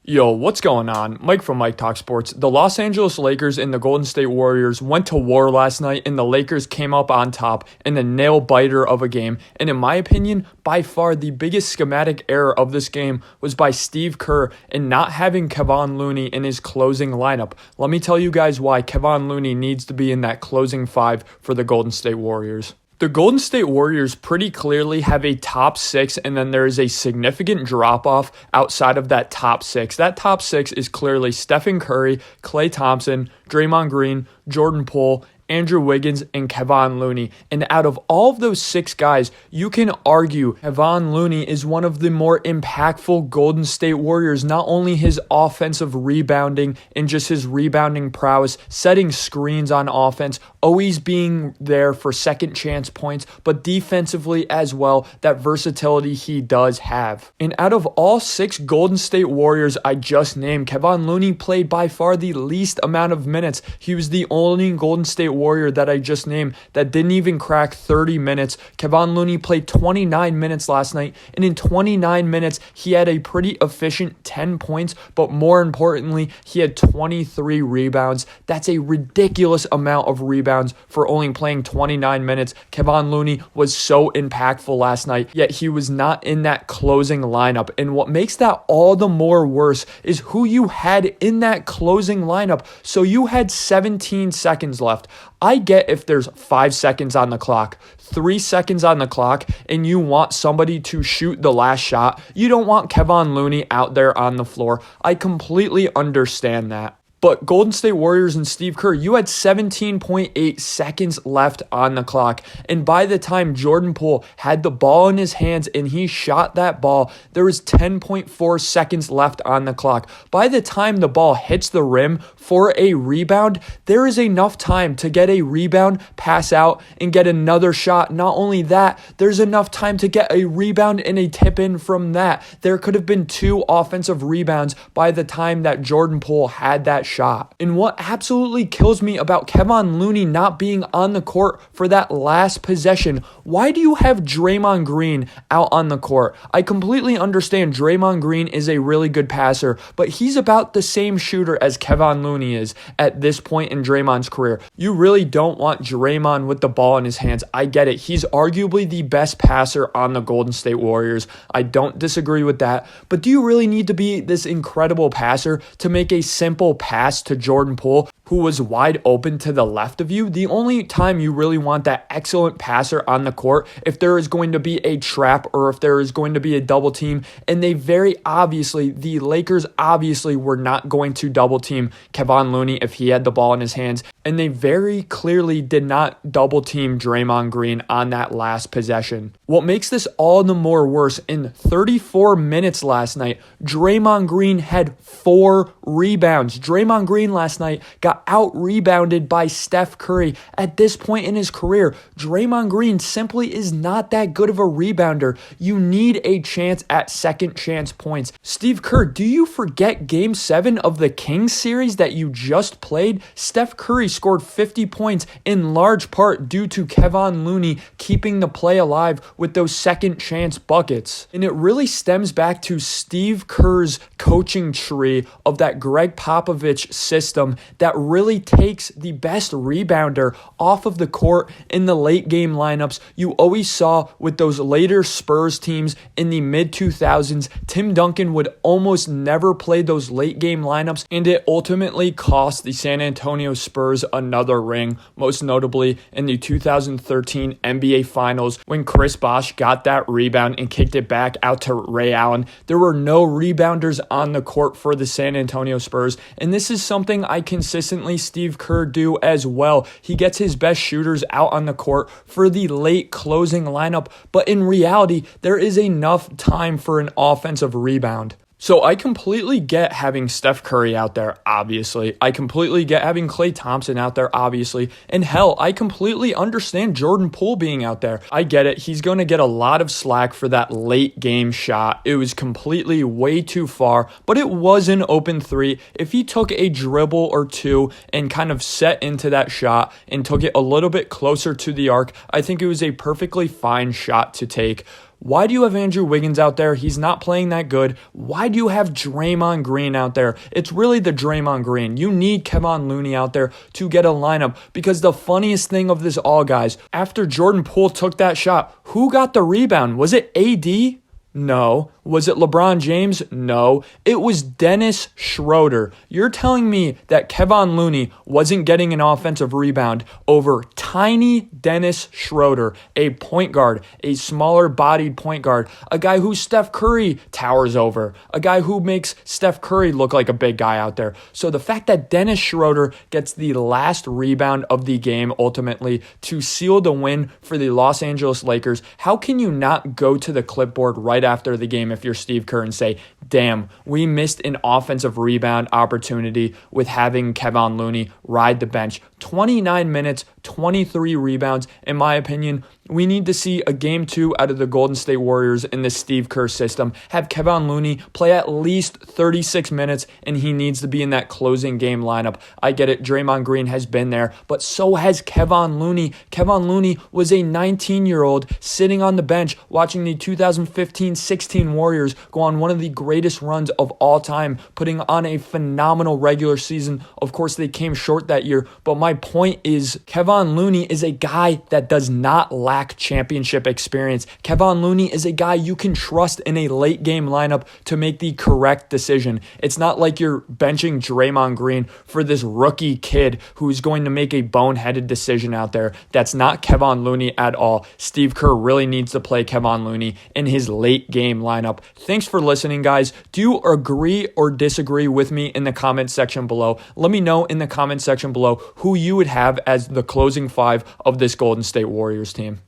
Yo, what's going on? Mike from Mike Talk Sports. The Los Angeles Lakers and the Golden State Warriors went to war last night, and the Lakers came up on top in a nail-biter of a game. And in my opinion, by far the biggest schematic error of this game was by Steve Kerr in not having Kevon Looney in his closing lineup. Let me tell you guys why Kevon Looney needs to be in that closing five for the Golden State Warriors. The Golden State Warriors pretty clearly have a top six, and then there is a significant drop-off outside of that top six. That top six is clearly Stephen Curry, Klay Thompson, Draymond Green, Jordan Poole, Andrew Wiggins, and Kevon Looney. And out of all of those six guys, you can argue Kevon Looney is one of the more impactful Golden State Warriors. Not only his offensive rebounding and just his rebounding prowess, setting screens on offense, always being there for second chance points, but defensively as well, that versatility he does have. And out of all six Golden State Warriors I just named, Kevon Looney played by far the least amount of minutes. He was the only Golden State Warrior that I just named that didn't even crack 30 minutes. Kevon Looney played 29 minutes last night, and in 29 minutes, he had a pretty efficient 10 points, but more importantly, he had 23 rebounds. That's a ridiculous amount of rebounds for only playing 29 minutes. Kevon Looney was so impactful last night, yet he was not in that closing lineup. And what makes that all the more worse is who you had in that closing lineup. So you had 17 seconds left. I get if there's 5 seconds on the clock, 3 seconds on the clock, and you want somebody to shoot the last shot. You don't want Kevon Looney out there on the floor. I completely understand that. But Golden State Warriors and Steve Kerr, you had 17.8 seconds left on the clock. And by the time Jordan Poole had the ball in his hands and he shot that ball, there was 10.4 seconds left on the clock. By the time the ball hits the rim for a rebound, there is enough time to get a rebound, pass out, and get another shot. Not only that, there's enough time to get a rebound and a tip in from that. There could have been 2 offensive rebounds by the time that Jordan Poole had that shot. And what absolutely kills me about Kevon Looney not being on the court for that last possession, why do you have Draymond Green out on the court? I completely understand Draymond Green is a really good passer, but he's about the same shooter as Kevon Looney is at this point in Draymond's career. You really don't want Draymond with the ball in his hands. I get it. He's arguably the best passer on the Golden State Warriors. I don't disagree with that. But do you really need to be this incredible passer to make a simple pass to Jordan Poole, who was wide open to the left of you? The only time you really want that excellent passer on the court, if there is going to be a trap or if there is going to be a double team, and the Lakers obviously were not going to double team Kevon Looney if he had the ball in his hands, and they very clearly did not double team Draymond Green on that last possession. What makes this all the more worse, in 34 minutes last night, Draymond Green had 4 rebounds. Draymond Green last night got out-rebounded by Steph Curry. At this point in his career, Draymond Green simply is not that good of a rebounder. You need a chance at second chance points. Steve Kerr, do you forget Game 7 of the Kings series that you just played? Steph Curry scored 50 points in large part due to Kevon Looney keeping the play alive with those second chance buckets. And it really stems back to Steve Kerr's coaching tree of that Greg Popovich system that really takes the best rebounder off of the court in the late game lineups. You always saw with those later Spurs teams in the mid-2000s, Tim Duncan would almost never play those late game lineups, and it ultimately cost the San Antonio Spurs another ring, most notably in the 2013 NBA Finals when Chris Bosh got that rebound and kicked it back out to Ray Allen. There were no rebounders on the court for the San Antonio Spurs, and this is something I consistently Steve Kerr do as well. He gets his best shooters out on the court for the late closing lineup, but in reality, there is enough time for an offensive rebound. So I completely get having Steph Curry out there, obviously. I completely get having Klay Thompson out there, obviously. And hell, I completely understand Jordan Poole being out there. I get it. He's going to get a lot of slack for that late game shot. It was completely way too far, but it was an open 3. If he took a dribble or 2 and kind of set into that shot and took it a little bit closer to the arc, I think it was a perfectly fine shot to take. Why do you have Andrew Wiggins out there? He's not playing that good. Why do you have Draymond Green out there? It's really the Draymond Green. You need Kevon Looney out there to get a lineup, because the funniest thing of this all, guys, after Jordan Poole took that shot, who got the rebound? Was it AD? No. Was it LeBron James? No. It was Dennis Schröder. You're telling me that Kevon Looney wasn't getting an offensive rebound over tiny Dennis Schröder, a point guard, a smaller bodied point guard, a guy who Steph Curry towers over, a guy who makes Steph Curry look like a big guy out there. So the fact that Dennis Schröder gets the last rebound of the game ultimately to seal the win for the Los Angeles Lakers, how can you not go to the clipboard right after the game if you're Steve Kerr and say, damn, we missed an offensive rebound opportunity with having Kevon Looney ride the bench. 29 minutes, 23 rebounds. In my opinion, we need to see a game 2 out of the Golden State Warriors in the Steve Kerr system. Have Kevon Looney play at least 36 minutes, and he needs to be in that closing game lineup. I get it, Draymond Green has been there, but so has Kevon Looney. Kevon Looney was a 19-year-old sitting on the bench watching the 2015-16 Warriors go on one of the greatest runs of all time, putting on a phenomenal regular season. Of course, they came short that year, but my point is Kevon Looney is a guy that does not lack championship experience. Kevon Looney is a guy you can trust in a late game lineup to make the correct decision. It's not like you're benching Draymond Green for this rookie kid who's going to make a boneheaded decision out there. That's not Kevon Looney at all. Steve Kerr really needs to play Kevon Looney in his late game lineup. Thanks for listening, guys. Do you agree or disagree with me in the comment section below? Let me know in the comment section below who you would have as the closing 5 of this Golden State Warriors team.